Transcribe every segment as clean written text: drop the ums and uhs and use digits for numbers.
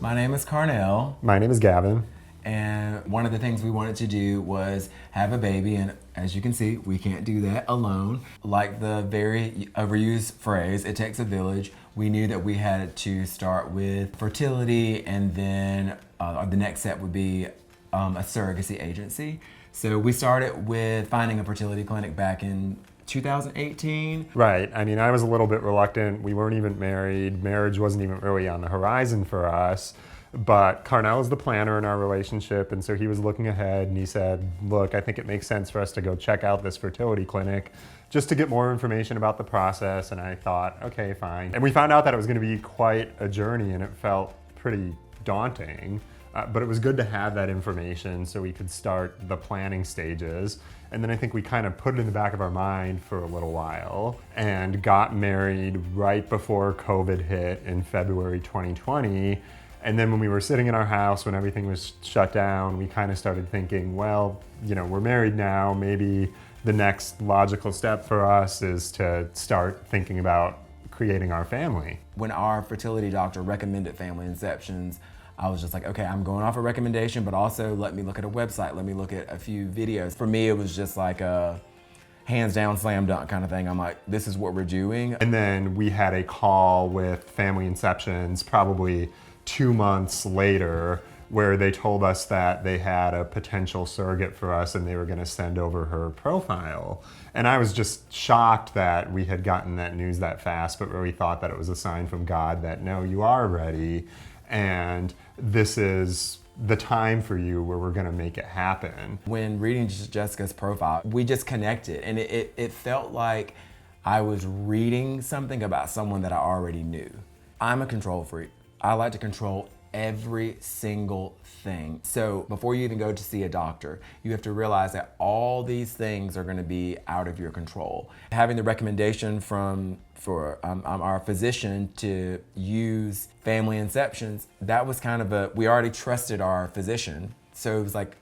My name is Carnell, My name is Gavin. and one of the things we wanted to do was have a baby, and as you can see, we can't do that alone. Like the very overused phrase, it takes a village, we knew that we had to start with fertility, and then the next step would be a surrogacy agency. So we started with finding a fertility clinic back in 2018. Right. I mean, I was a little bit reluctant. We weren't even married. Marriage wasn't even really on the horizon for us. But Carnell was the planner in our relationship, and so he was looking ahead, and he said, look, I think it makes sense for us to go check out this fertility clinic just to get more information about the process. And I thought, okay, fine. And we found out that it was going to be quite a journey, and it felt pretty daunting. But it was good to have that information so we could start the planning stages. And then I think we kind of put it in the back of our mind for a little while and got married right before COVID hit in February 2020. And then when we were sitting in our house, when everything was shut down, we kind of started thinking, well, you know, we're married now. Maybe the next logical step for us is to start thinking about creating our family. When our fertility doctor recommended family inceptions, I was just like, okay, I'm going off a recommendation, but also let me look at a website, let me look at a few videos. For me, it was just like a hands down, slam dunk kind of thing. I'm like, this is what we're doing. And then we had a call with Family Inceptions probably 2 months later where they told us that they had a potential surrogate for us and they were going to send over her profile. And I was just shocked that we had gotten that news that fast, but really thought that it was a sign from God that no, you are ready. And this is the time for you where we're gonna make it happen. When reading Jessica's profile, we just connected, and it felt like I was reading something about someone that I already knew. I'm a control freak. I like to control every single thing. So before you even go to see a doctor, you have to realize that all these things are gonna be out of your control. Having the recommendation for our physician to use Family Inceptions, that was kind of we already trusted our physician. So it was like,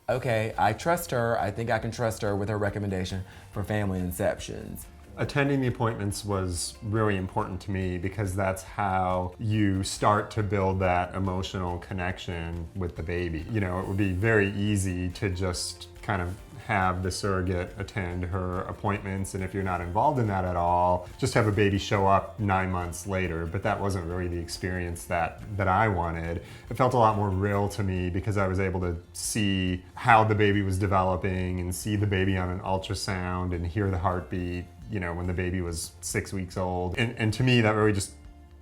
okay, I trust her. I think I can trust her with her recommendation for Family Inceptions. Attending the appointments was really important to me because that's how you start to build that emotional connection with the baby. You know, it would be very easy to just kind of have the surrogate attend her appointments, and if you're not involved in that at all, just have a baby show up 9 months later. But that wasn't really the experience that I wanted. It felt a lot more real to me because I was able to see how the baby was developing and see the baby on an ultrasound and hear the heartbeat, you know, when the baby was 6 weeks old. And to me, that really just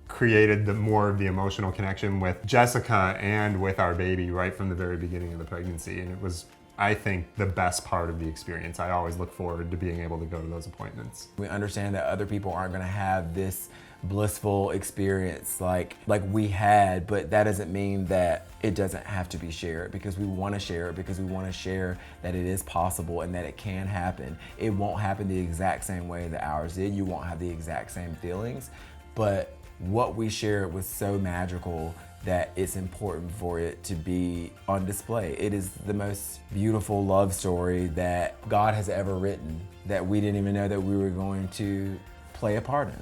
created more of the emotional connection with Jessica and with our baby right from the very beginning of the pregnancy. And it was, I think, the best part of the experience. I always look forward to being able to go to those appointments. We understand that other people aren't gonna have this blissful experience like we had, but that doesn't mean that it doesn't have to be shared, because we want to share it, because we want to share that it is possible and that it can happen. It won't happen the exact same way that ours did. You won't have the exact same feelings, but what we shared was so magical that it's important for it to be on display. It is the most beautiful love story that God has ever written that we didn't even know that we were going to play a part in.